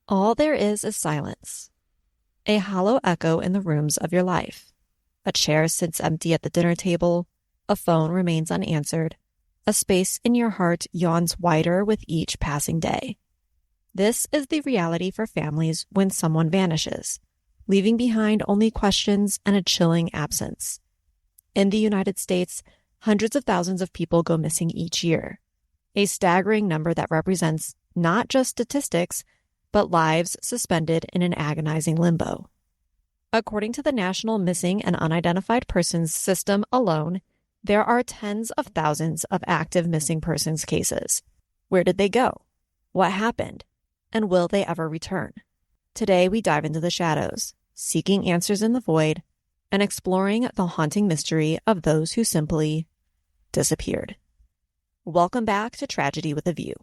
All there is silence, a hollow echo in the rooms of your life. A chair sits empty at the dinner table, a phone remains unanswered, a space in your heart yawns wider with each passing day. This is the reality for families when someone vanishes, leaving behind only questions and a chilling absence. In the United States, hundreds of thousands of people go missing each year, a staggering number that represents not just statistics, but lives suspended in an agonizing limbo. According to the National Missing and Unidentified Persons System alone, there are tens of thousands of active missing persons cases. Where did they go? What happened? And will they ever return? Today we dive into the shadows, seeking answers in the void, and exploring the haunting mystery of those who simply disappeared. Welcome back to Tragedy with a View.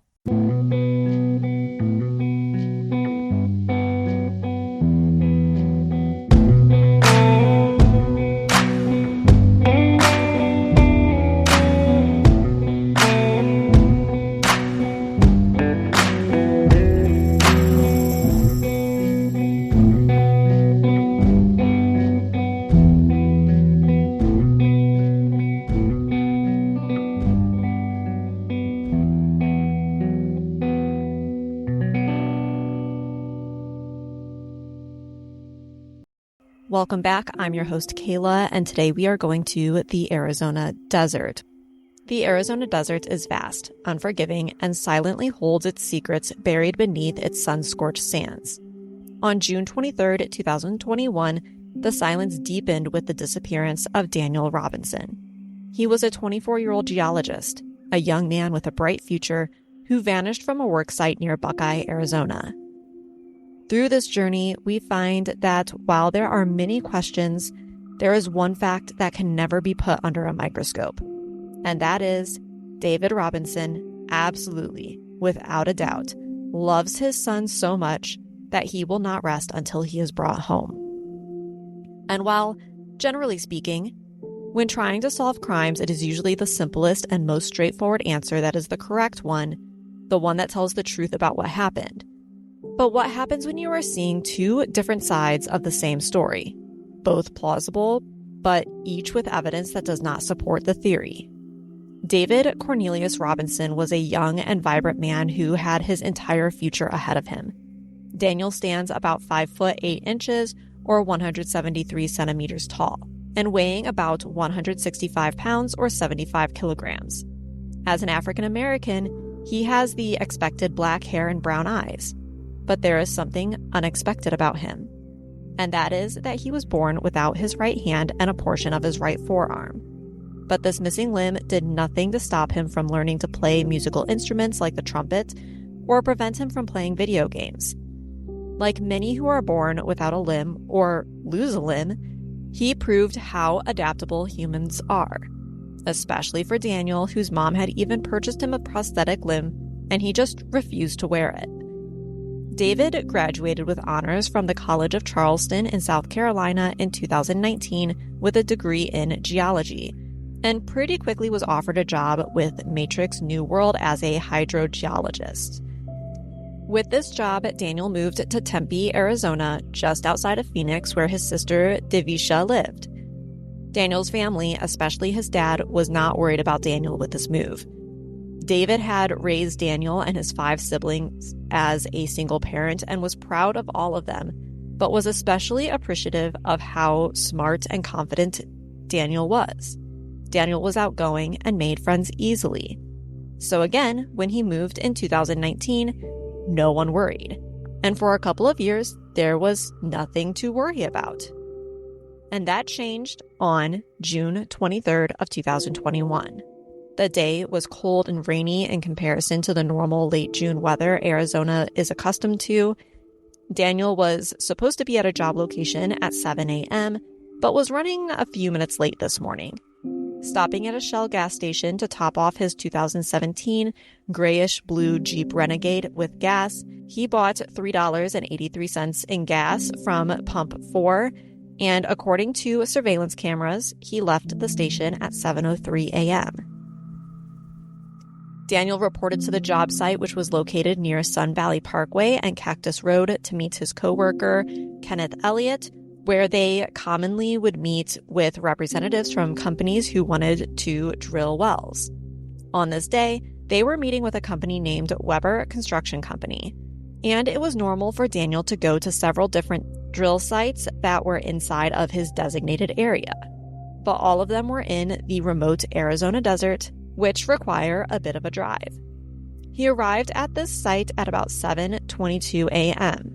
Welcome back. I'm your host, Kayla, and today we are going to the Arizona desert. The Arizona desert is vast, unforgiving, and silently holds its secrets buried beneath its sun-scorched sands. On June 23, 2021, the silence deepened with the disappearance of Daniel Robinson. He was a 24-year-old geologist, a young man with a bright future who vanished from a work site near Buckeye, Arizona. Through this journey, we find that while there are many questions, there is one fact that can never be put under a microscope. And that is, David Robinson absolutely, without a doubt, loves his son so much that he will not rest until he is brought home. And while, generally speaking, when trying to solve crimes, it is usually the simplest and most straightforward answer that is the correct one, the one that tells the truth about what happened. But what happens when you are seeing two different sides of the same story, both plausible, but each with evidence that does not support the theory? David Cornelius Robinson was a young and vibrant man who had his entire future ahead of him. Daniel stands about 5 foot 8 inches or 173 centimeters tall and weighing about 165 pounds or 75 kilograms. As an African American, he has the expected black hair and brown eyes. But there is something unexpected about him, and that is that he was born without his right hand and a portion of his right forearm. But this missing limb did nothing to stop him from learning to play musical instruments like the trumpet or prevent him from playing video games. Like many who are born without a limb or lose a limb, he proved how adaptable humans are, especially for Daniel, whose mom had even purchased him a prosthetic limb and he just refused to wear it. David graduated with honors from the College of Charleston in South Carolina in 2019 with a degree in geology, and pretty quickly was offered a job with Matrix New World as a hydrogeologist. With this job, Daniel moved to Tempe, Arizona, just outside of Phoenix, where his sister Divisha lived. Daniel's family, especially his dad, was not worried about Daniel with this move. David had raised Daniel and his 5 siblings as a single parent and was proud of all of them, but was especially appreciative of how smart and confident Daniel was. Daniel was outgoing and made friends easily. So again, when he moved in 2019, no one worried. And for a couple of years, there was nothing to worry about. And that changed on June 23rd of 2021. The day was cold and rainy in comparison to the normal late June weather Arizona is accustomed to. Daniel was supposed to be at a job location at 7 a.m., but was running a few minutes late this morning. Stopping at a Shell gas station to top off his 2017 grayish-blue Jeep Renegade with gas, he bought $3.83 in gas from Pump 4, and according to surveillance cameras, he left the station at 7:03 a.m. Daniel reported to the job site, which was located near Sun Valley Parkway and Cactus Road, to meet his coworker, Kenneth Elliott, where they commonly would meet with representatives from companies who wanted to drill wells. On this day, they were meeting with a company named Weber Construction Company, and it was normal for Daniel to go to several different drill sites that were inside of his designated area. But all of them were in the remote Arizona desert, which require a bit of a drive. He arrived at this site at about 7:22 a.m.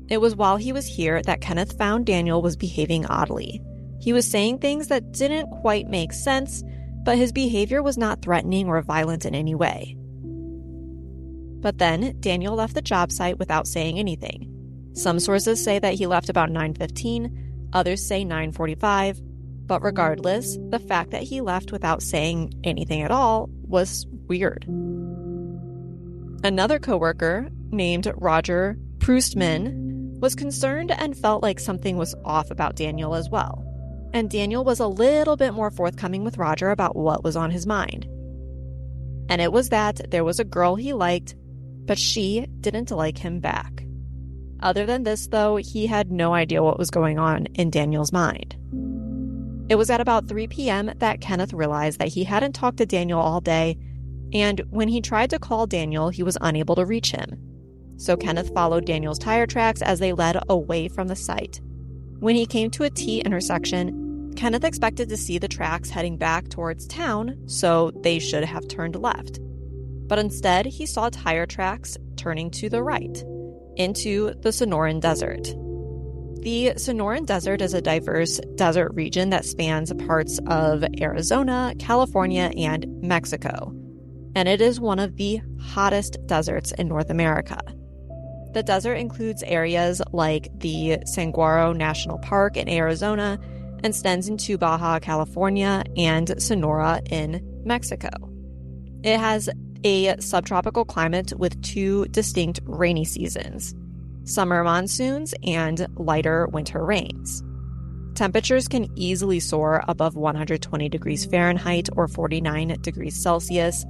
It was while he was here that Kenneth found Daniel was behaving oddly. He was saying things that didn't quite make sense, but his behavior was not threatening or violent in any way. But then Daniel left the job site without saying anything. Some sources say that he left about 9:15, others say 9:45, but regardless, the fact that he left without saying anything at all was weird. Another coworker named Roger Proustman was concerned and felt like something was off about Daniel as well. And Daniel was a little bit more forthcoming with Roger about what was on his mind. And it was that there was a girl he liked, but she didn't like him back. Other than this, though, he had no idea what was going on in Daniel's mind. It was at about 3 p.m. that Kenneth realized that he hadn't talked to Daniel all day, and when he tried to call Daniel, he was unable to reach him. So Kenneth followed Daniel's tire tracks as they led away from the site. When he came to a T intersection, Kenneth expected to see the tracks heading back towards town, so they should have turned left. But instead, he saw tire tracks turning to the right, into the Sonoran Desert. The Sonoran Desert is a diverse desert region that spans parts of Arizona, California, and Mexico, and it is one of the hottest deserts in North America. The desert includes areas like the Saguaro National Park in Arizona and extends into Baja California and Sonora in Mexico. It has a subtropical climate with two distinct rainy seasons, summer monsoons and lighter winter rains. Temperatures can easily soar above 120 degrees Fahrenheit or 49 degrees Celsius,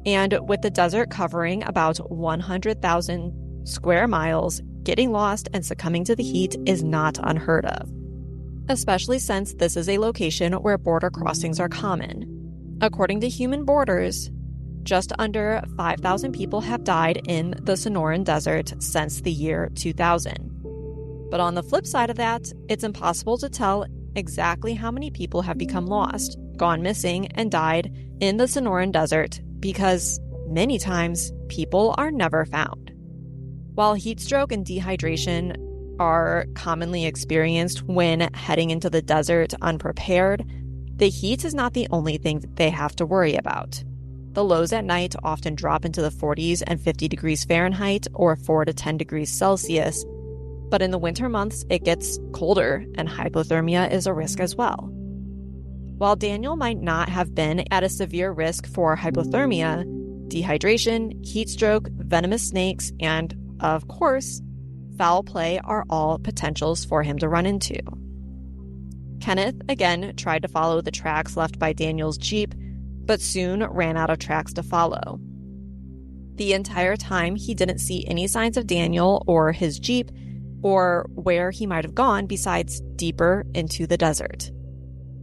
and with the desert covering about 100,000 square miles, getting lost and succumbing to the heat is not unheard of, especially since this is a location where border crossings are common. According to Human Borders, just under 5,000 people have died in the Sonoran Desert since the year 2000. But on the flip side of that, it's impossible to tell exactly how many people have become lost, gone missing, and died in the Sonoran Desert because many times people are never found. While heat stroke and dehydration are commonly experienced when heading into the desert unprepared, the heat is not the only thing that they have to worry about. The lows at night often drop into the 40s and 50 degrees Fahrenheit or 4 to 10 degrees Celsius, but in the winter months it gets colder and hypothermia is a risk as well. While Daniel might not have been at a severe risk for hypothermia, dehydration, heat stroke, venomous snakes, and, of course, foul play are all potentials for him to run into. Kenneth again tried to follow the tracks left by Daniel's Jeep, but soon ran out of tracks to follow. The entire time, he didn't see any signs of Daniel or his Jeep or where he might have gone besides deeper into the desert.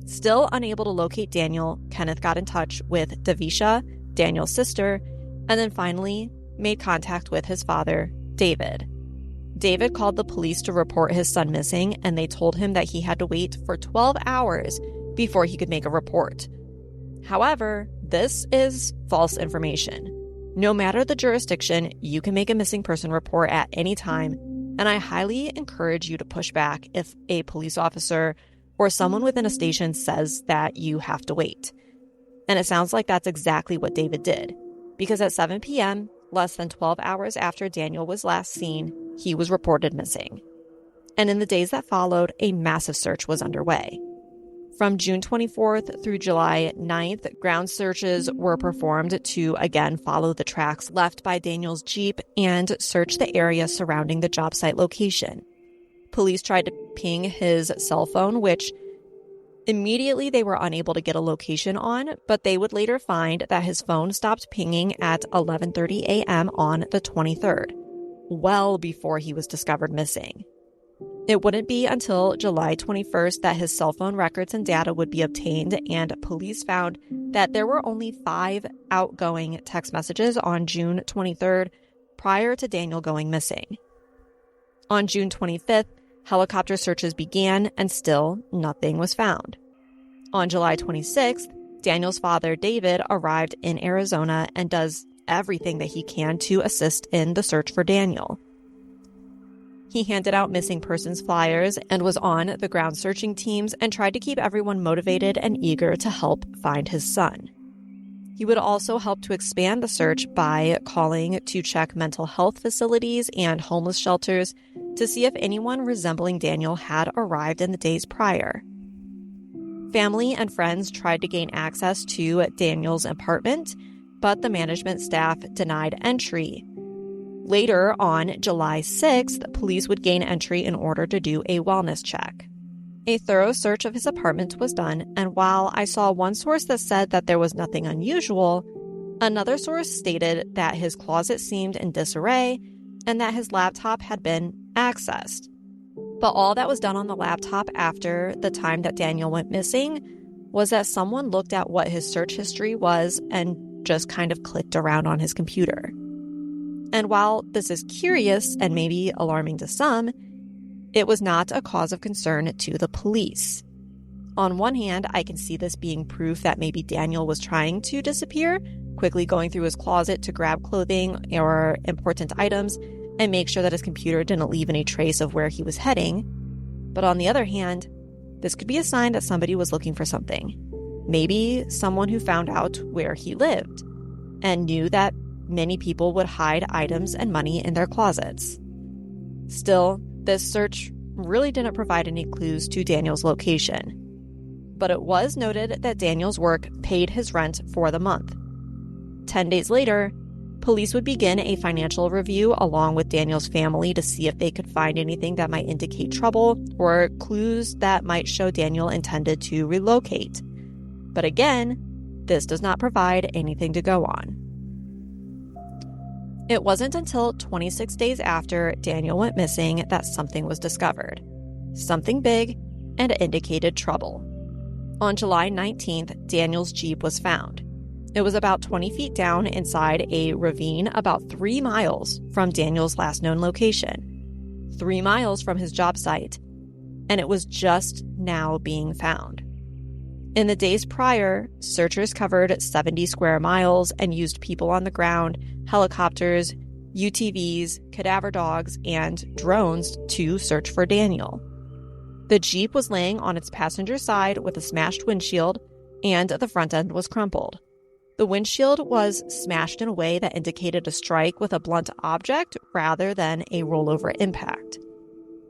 Still unable to locate Daniel, Kenneth got in touch with Davisha, Daniel's sister, and then finally made contact with his father, David. David called the police to report his son missing, and they told him that he had to wait for 12 hours before he could make a report. However, this is false information. No matter the jurisdiction, you can make a missing person report at any time, and I highly encourage you to push back if a police officer or someone within a station says that you have to wait. And it sounds like that's exactly what David did, because at 7 p.m., less than 12 hours after Daniel was last seen, he was reported missing. And in the days that followed, a massive search was underway. From June 24th through July 9th, ground searches were performed to again follow the tracks left by Daniel's Jeep and search the area surrounding the job site location. Police tried to ping his cell phone, which Immediately, they were unable to get a location on, but they would later find that his phone stopped pinging at 11:30 a.m. on the 23rd, well before he was discovered missing. It wouldn't be until July 21st that his cell phone records and data would be obtained, and police found that there were only 5 outgoing text messages on June 23rd prior to Daniel going missing. On June 25th, helicopter searches began, and still nothing was found. On July 26th, Daniel's father, David, arrived in Arizona and does everything that he can to assist in the search for Daniel. He handed out missing persons flyers and was on the ground searching teams and tried to keep everyone motivated and eager to help find his son. He would also help to expand the search by calling to check mental health facilities and homeless shelters to see if anyone resembling Daniel had arrived in the days prior. Family and friends tried to gain access to Daniel's apartment, but the management staff denied entry. Later, on July 6th, police would gain entry in order to do a wellness check. A thorough search of his apartment was done, and while I saw one source that said that there was nothing unusual, another source stated that his closet seemed in disarray and that his laptop had been accessed. But all that was done on the laptop after the time that Daniel went missing was that someone looked at what his search history was and just kind of clicked around on his computer. And while this is curious and maybe alarming to some, it was not a cause of concern to the police. On one hand, I can see this being proof that maybe Daniel was trying to disappear, quickly going through his closet to grab clothing or important items and make sure that his computer didn't leave any trace of where he was heading. But on the other hand, this could be a sign that somebody was looking for something. Maybe someone who found out where he lived and knew that many people would hide items and money in their closets. Still, this search really didn't provide any clues to Daniel's location. But it was noted that Daniel's work paid his rent for the month. 10 days later, police would begin a financial review along with Daniel's family to see if they could find anything that might indicate trouble or clues that might show Daniel intended to relocate. But again, this does not provide anything to go on. It wasn't until 26 days after Daniel went missing that something was discovered. Something big and indicated trouble. On July 19th, Daniel's Jeep was found. It was about 20 feet down inside a ravine about 3 miles from Daniel's last known location, 3 miles from his job site, and it was just now being found. In the days prior, searchers covered 70 square miles and used people on the ground, helicopters, UTVs, cadaver dogs, and drones to search for Daniel. The Jeep was laying on its passenger side with a smashed windshield, and the front end was crumpled. The windshield was smashed in a way that indicated a strike with a blunt object rather than a rollover impact.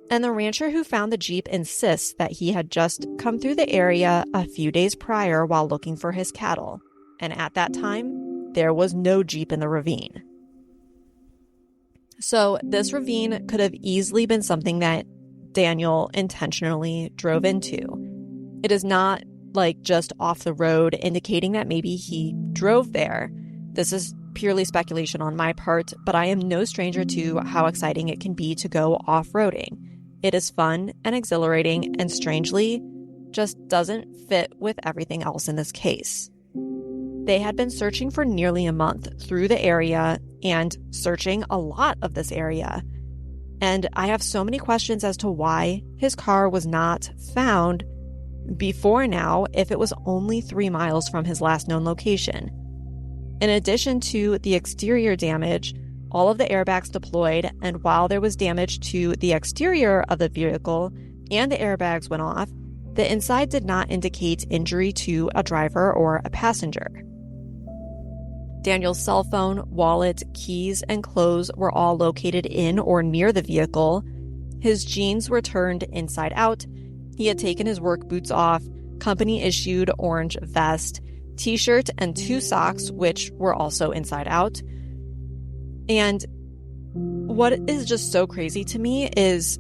And the rancher who found the Jeep insists that he had just come through the area a few days prior while looking for his cattle. And at that time, there was no Jeep in the ravine. So this ravine could have easily been something that Daniel intentionally drove into. It is not like just off the road, indicating that maybe he drove there. This is purely speculation on my part, but I am no stranger to how exciting it can be to go off-roading. It is fun and exhilarating and strangely just doesn't fit with everything else in this case. They had been searching for nearly a month through the area and searching a lot of this area. And I have so many questions as to why his car was not found before now if it was only 3 miles from his last known location. In addition to the exterior damage, all of the airbags deployed, and while there was damage to the exterior of the vehicle and the airbags went off, the inside did not indicate injury to a driver or a passenger. Daniel's cell phone, wallet, keys, and clothes were all located in or near the vehicle. His jeans were turned inside out. He had taken his work boots off, company-issued orange vest, t-shirt, and 2 socks, which were also inside out. And what is just so crazy to me is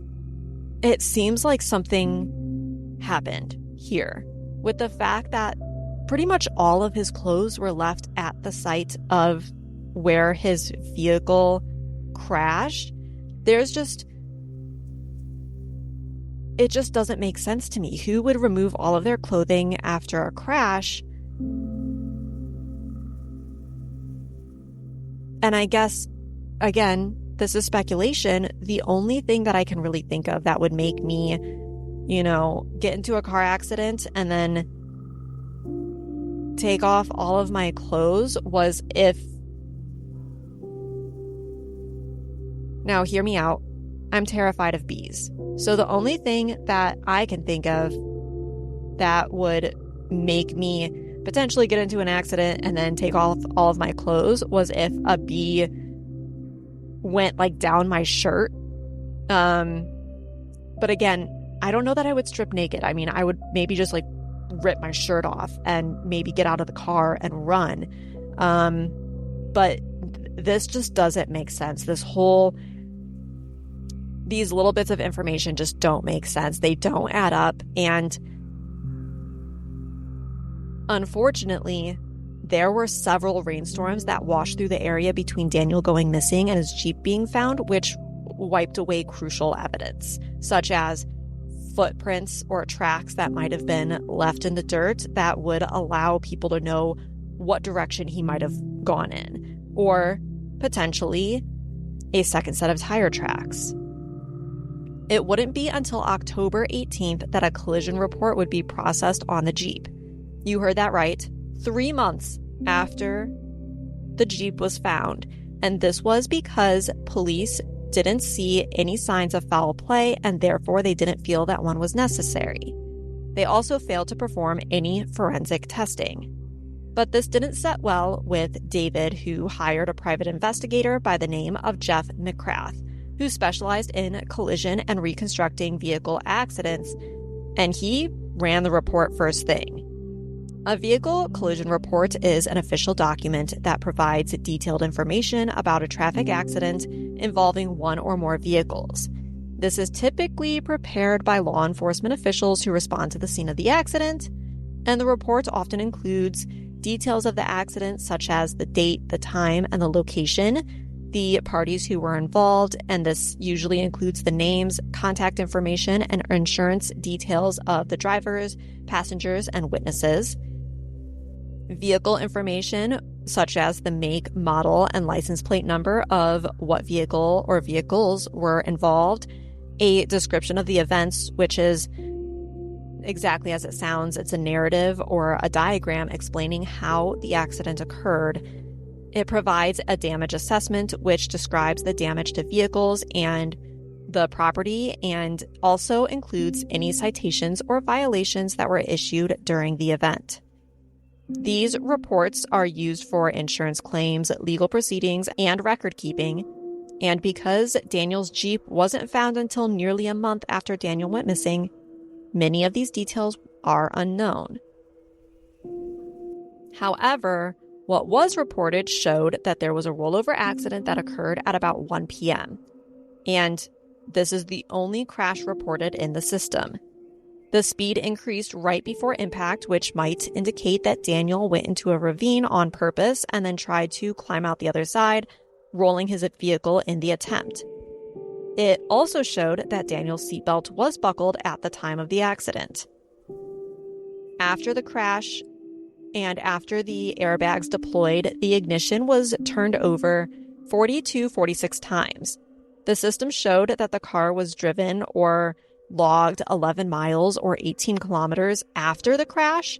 it seems like something happened here. with the fact that pretty much all of his clothes were left at the site of where his vehicle crashed, it just doesn't make sense to me. Who would remove all of their clothing after a crash? And I guess, again, this is speculation. The only thing that I can really think of that would make me, get into a car accident and then take off all of my clothes was if... Now, hear me out. I'm terrified of bees. So the only thing that I can think of that would make me potentially get into an accident and then take off all of my clothes was if a bee went down my shirt. But again, I don't know that I would strip naked. I mean, I would maybe just rip my shirt off and maybe get out of the car and run. But this just doesn't make sense. These little bits of information just don't make sense. They don't add up. And unfortunately, there were several rainstorms that washed through the area between Daniel going missing and his Jeep being found, which wiped away crucial evidence, such as footprints or tracks that might have been left in the dirt that would allow people to know what direction he might have gone in, or potentially a second set of tire tracks. It wouldn't be until October 18th that a collision report would be processed on the Jeep. You heard that right. 3 months after the Jeep was found. And this was because police didn't see any signs of foul play, and therefore they didn't feel that one was necessary. They also failed to perform any forensic testing. But this didn't set well with David, who hired a private investigator by the name of Jeff McCrath, who specialized in collision and reconstructing vehicle accidents, and he ran the report first thing. A vehicle collision report is an official document that provides detailed information about a traffic accident involving one or more vehicles. This is typically prepared by law enforcement officials who respond to the scene of the accident, and the report often includes details of the accident such as the date, the time, and the location, the parties who were involved, and this usually includes the names, contact information, and insurance details of the drivers, passengers, and witnesses. Vehicle information, such as the make, model, and license plate number of what vehicle or vehicles were involved. A description of the events, which is exactly as it sounds. It's a narrative or a diagram explaining how the accident occurred. It provides a damage assessment, which describes the damage to vehicles and the property, and also includes any citations or violations that were issued during the event. These reports are used for insurance claims, legal proceedings, and record keeping. And because Daniel's Jeep wasn't found until nearly a month after Daniel went missing, many of these details are unknown. However, what was reported showed that there was a rollover accident that occurred at about 1 p.m. And this is the only crash reported in the system. The speed increased right before impact, which might indicate that Daniel went into a ravine on purpose and then tried to climb out the other side, rolling his vehicle in the attempt. It also showed that Daniel's seatbelt was buckled at the time of the accident. After the crash, and after the airbags deployed, the ignition was turned over 40 to 46 times. The system showed that the car was driven or logged 11 miles or 18 kilometers after the crash.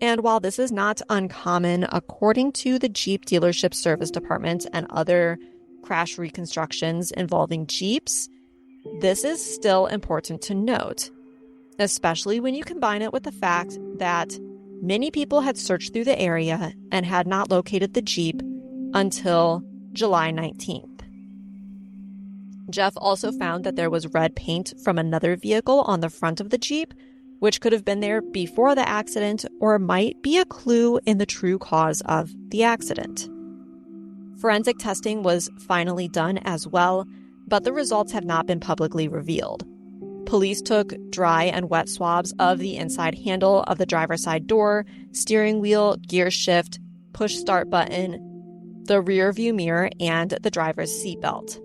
And while this is not uncommon, according to the Jeep Dealership Service Department and other crash reconstructions involving Jeeps, this is still important to note, especially when you combine it with the fact that many people had searched through the area and had not located the Jeep until July 19th. Jeff also found that there was red paint from another vehicle on the front of the Jeep, which could have been there before the accident or might be a clue in the true cause of the accident. Forensic testing was finally done as well, but the results have not been publicly revealed. Police took dry and wet swabs of the inside handle of the driver's side door, steering wheel, gear shift, push start button, the rear view mirror, and the driver's seatbelt.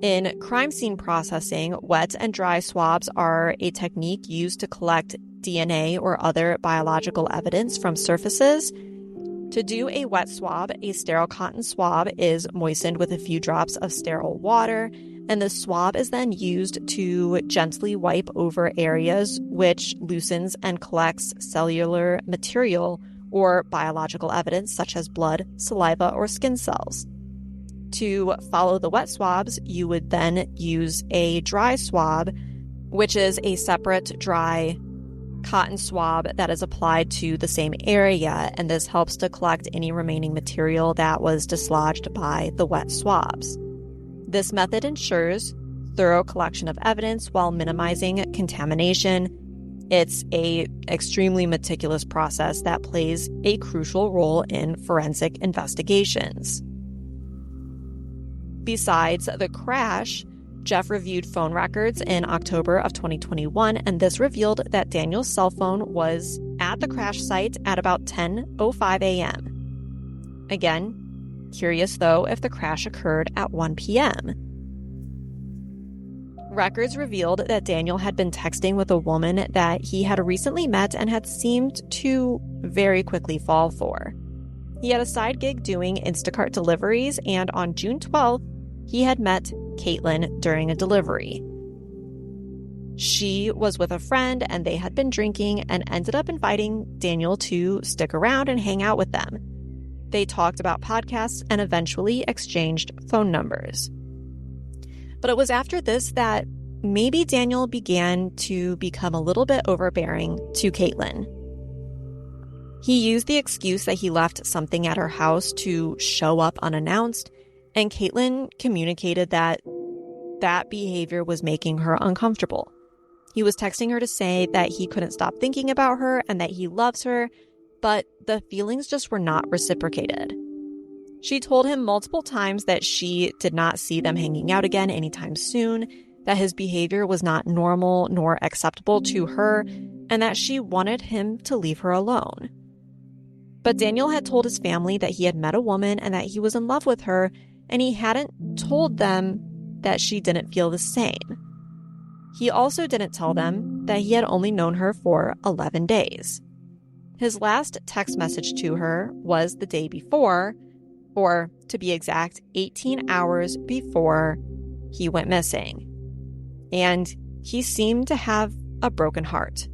In crime scene processing, wet and dry swabs are a technique used to collect DNA or other biological evidence from surfaces. To do a wet swab, a sterile cotton swab is moistened with a few drops of sterile water, and the swab is then used to gently wipe over areas, which loosens and collects cellular material or biological evidence such as blood, saliva, or skin cells. To follow the wet swabs, you would then use a dry swab, which is a separate dry cotton swab that is applied to the same area, and this helps to collect any remaining material that was dislodged by the wet swabs. This method ensures thorough collection of evidence while minimizing contamination. It's an extremely meticulous process that plays a crucial role in forensic investigations. Besides the crash, Jeff reviewed phone records in October of 2021, and this revealed that Daniel's cell phone was at the crash site at about 10:05 a.m. Again, curious though if the crash occurred at 1 p.m. Records revealed that Daniel had been texting with a woman that he had recently met and had seemed to very quickly fall for. He had a side gig doing Instacart deliveries, and on June 12th, he had met Caitlin during a delivery. She was with a friend and they had been drinking and ended up inviting Daniel to stick around and hang out with them. They talked about podcasts and eventually exchanged phone numbers. But it was after this that maybe Daniel began to become a little bit overbearing to Caitlin. He used the excuse that he left something at her house to show up unannounced, and Caitlin communicated that behavior was making her uncomfortable. He was texting her to say that he couldn't stop thinking about her and that he loves her, but the feelings just were not reciprocated. She told him multiple times that she did not see them hanging out again anytime soon, that his behavior was not normal nor acceptable to her, and that she wanted him to leave her alone. But Daniel had told his family that he had met a woman and that he was in love with her, and he hadn't told them that she didn't feel the same. He also didn't tell them that he had only known her for 11 days. His last text message to her was the day before, or to be exact, 18 hours before he went missing. And he seemed to have a broken heart.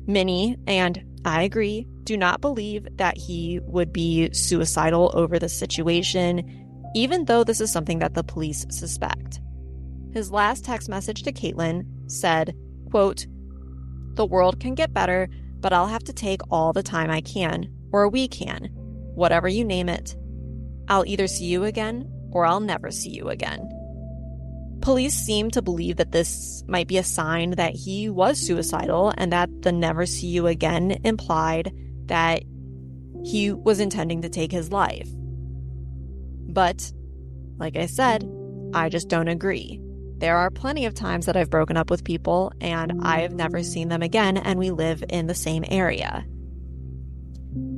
Many, and I agree, do not believe that he would be suicidal over the situation, even though this is something that the police suspect. His last text message to Caitlin said, quote, "The world can get better, but I'll have to take all the time I can, or we can, whatever you name it. I'll either see you again, or I'll never see you again." Police seem to believe that this might be a sign that he was suicidal and that the never see you again implied that he was intending to take his life. But, like I said, I just don't agree. There are plenty of times that I've broken up with people and I've never seen them again, and we live in the same area.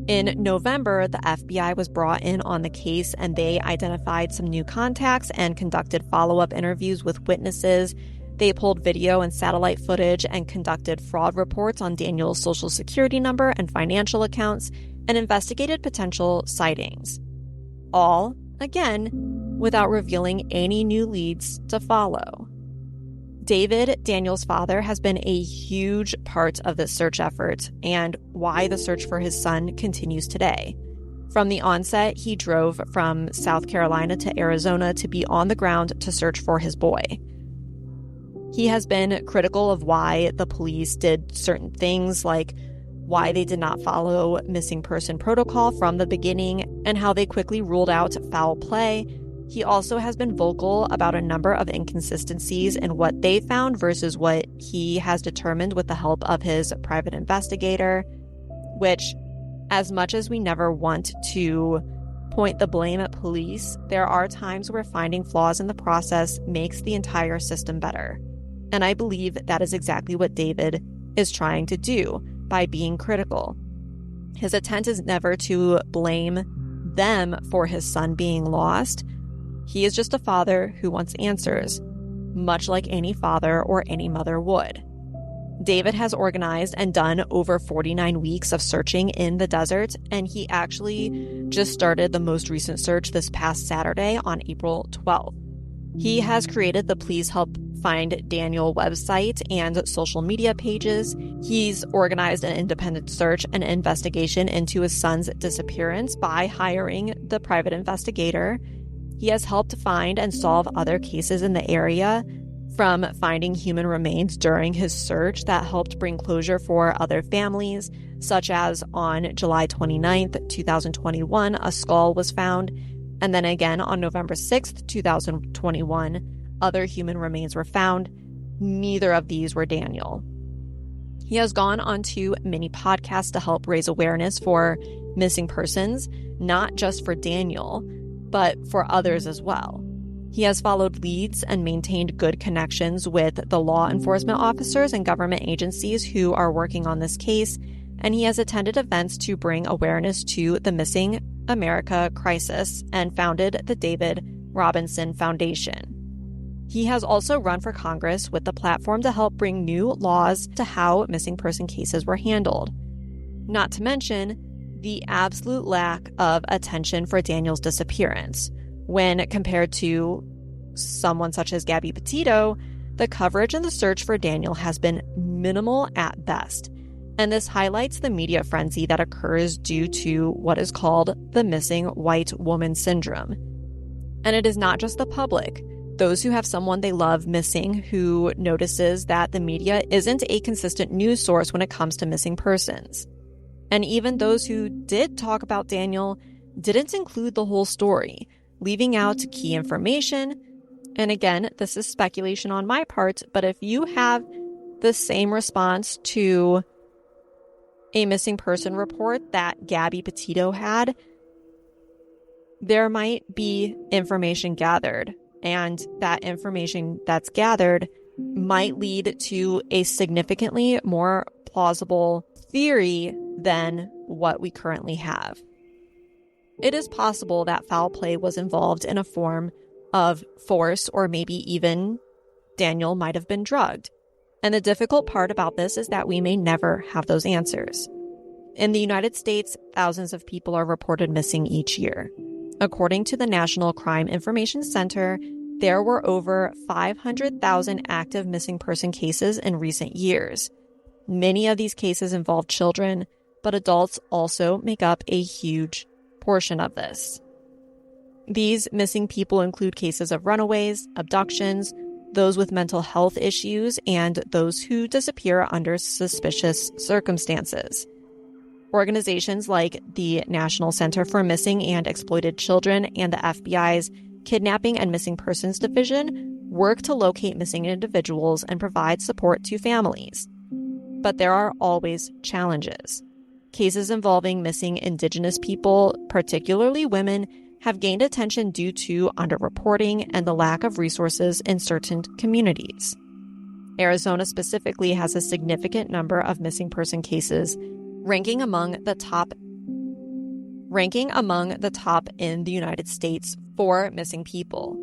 In November, the FBI was brought in on the case and they identified some new contacts and conducted follow-up interviews with witnesses. They pulled video and satellite footage and conducted fraud reports on Daniel's social security number and financial accounts and investigated potential sightings. All, again, without revealing any new leads to follow. David, Daniel's father, has been a huge part of this search effort and why the search for his son continues today. From the onset, he drove from South Carolina to Arizona to be on the ground to search for his boy. He has been critical of why the police did certain things, like why they did not follow missing person protocol from the beginning and how they quickly ruled out foul play. He also has been vocal about a number of inconsistencies in what they found versus what he has determined with the help of his private investigator, which, as much as we never want to point the blame at police, there are times where finding flaws in the process makes the entire system better. And I believe that is exactly what David is trying to do by being critical. His intent is never to blame them for his son being lost. He is just a father who wants answers, much like any father or any mother would. David has organized and done over 49 weeks of searching in the desert, and he actually just started the most recent search this past Saturday on April 12th. He has created the Please Help Find Daniel website and social media pages. He's organized an independent search and investigation into his son's disappearance by hiring the private investigator. He has helped find and solve other cases in the area, from finding human remains during his search that helped bring closure for other families, such as on July 29th, 2021, a skull was found. And then again on November 6th, 2021, other human remains were found. Neither of these were Daniel. He has gone on to many podcasts to help raise awareness for missing persons, not just for Daniel, but for others as well. He has followed leads and maintained good connections with the law enforcement officers and government agencies who are working on this case, and he has attended events to bring awareness to the Missing America crisis and founded the David Robinson Foundation. He has also run for Congress with the platform to help bring new laws to how missing person cases were handled. Not to mention the absolute lack of attention for Daniel's disappearance. When compared to someone such as Gabby Petito, the coverage and the search for Daniel has been minimal at best. And this highlights the media frenzy that occurs due to what is called the missing white woman syndrome. And it is not just the public, those who have someone they love missing, who notices that the media isn't a consistent news source when it comes to missing persons. And even those who did talk about Daniel didn't include the whole story, leaving out key information. And again, this is speculation on my part, but if you have the same response to a missing person report that Gabby Petito had, there might be information gathered, and that information that's gathered might lead to a significantly more plausible theory than what we currently have. It is possible that foul play was involved in a form of force, or maybe even Daniel might have been drugged. And the difficult part about this is that we may never have those answers. In the United States, thousands of people are reported missing each year. According to the National Crime Information Center, there were over 500,000 active missing person cases in recent years. Many of these cases involve children, but adults also make up a huge portion of this. These missing people include cases of runaways, abductions, those with mental health issues, and those who disappear under suspicious circumstances. Organizations like the National Center for Missing and Exploited Children and the FBI's Kidnapping and Missing Persons Division work to locate missing individuals and provide support to families. But there are always challenges. Cases involving missing Indigenous people, particularly women, have gained attention due to underreporting and the lack of resources in certain communities. Arizona specifically has a significant number of missing person cases, ranking among the top in the United States for missing people.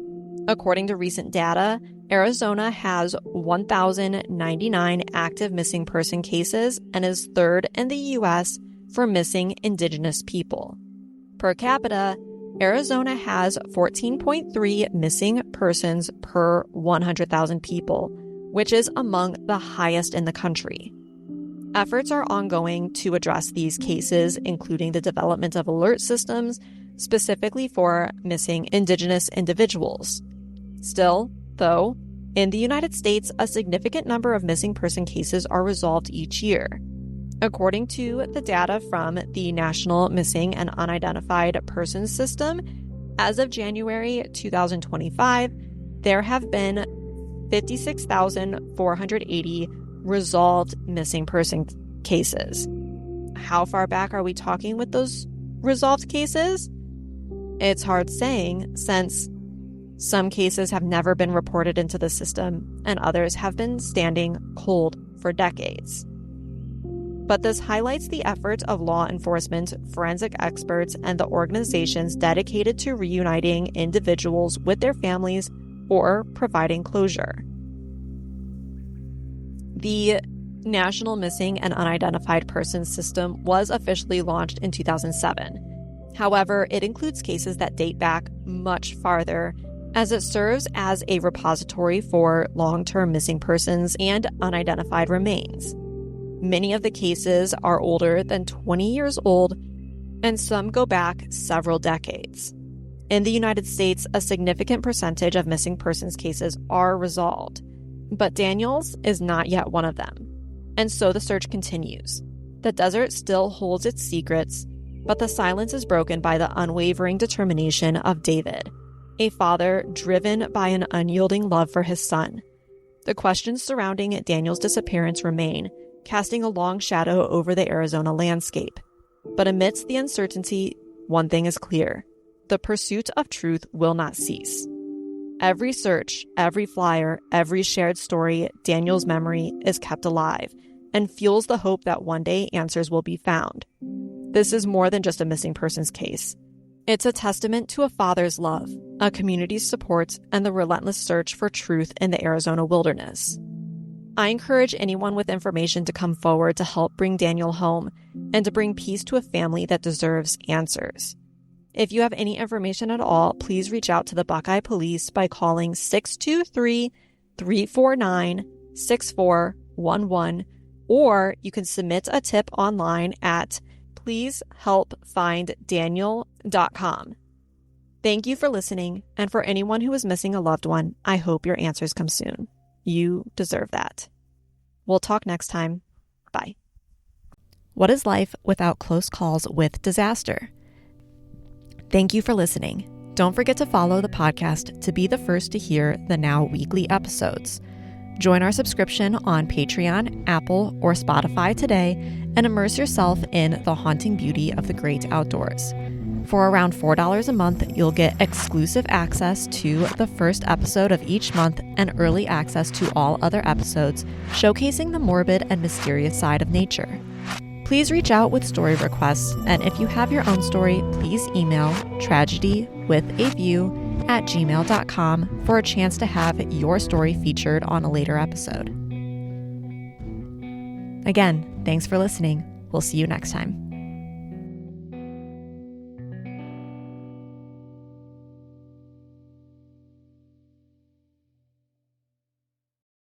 According to recent data, Arizona has 1,099 active missing person cases and is third in the U.S. for missing Indigenous people. Per capita, Arizona has 14.3 missing persons per 100,000 people, which is among the highest in the country. Efforts are ongoing to address these cases, including the development of alert systems specifically for missing Indigenous individuals. Still, though, in the United States, a significant number of missing person cases are resolved each year. According to the data from the National Missing and Unidentified Persons System, as of January 2025, there have been 56,480 resolved missing person cases. How far back are we talking with those resolved cases? It's hard saying, since Some cases have never been reported into the system, and others have been standing cold for decades. But this highlights the efforts of law enforcement, forensic experts, and the organizations dedicated to reuniting individuals with their families or providing closure. The National Missing and Unidentified Persons System was officially launched in 2007. However, it includes cases that date back much farther, as it serves as a repository for long-term missing persons and unidentified remains. Many of the cases are older than 20 years old, and some go back several decades. In the United States, a significant percentage of missing persons cases are resolved, but Daniel's is not yet one of them. And so the search continues. The desert still holds its secrets, but the silence is broken by the unwavering determination of David, a father driven by an unyielding love for his son. The questions surrounding Daniel's disappearance remain, casting a long shadow over the Arizona landscape. But amidst the uncertainty, one thing is clear: the pursuit of truth will not cease. Every search, every flyer, every shared story, Daniel's memory is kept alive and fuels the hope that one day answers will be found. This is more than just a missing persons case. It's a testament to a father's love, a community's support, and the relentless search for truth in the Arizona wilderness. I encourage anyone with information to come forward to help bring Daniel home and to bring peace to a family that deserves answers. If you have any information at all, please reach out to the Buckeye Police by calling 623-349-6411, or you can submit a tip online at pleasehelpfinddaniel.com. Thank you for listening, and for anyone who is missing a loved one, I hope your answers come soon. You deserve that. We'll talk next time. Bye. What is life without close calls with disaster? Thank you for listening. Don't forget to follow the podcast to be the first to hear the now weekly episodes. Join our subscription on Patreon, Apple, or Spotify today and immerse yourself in the haunting beauty of the great outdoors. For around $4 a month, you'll get exclusive access to the first episode of each month and early access to all other episodes, showcasing the morbid and mysterious side of nature. Please reach out with story requests, and if you have your own story, please email tragedywithaview@gmail.com for a chance to have your story featured on a later episode. Again, thanks for listening. We'll see you next time.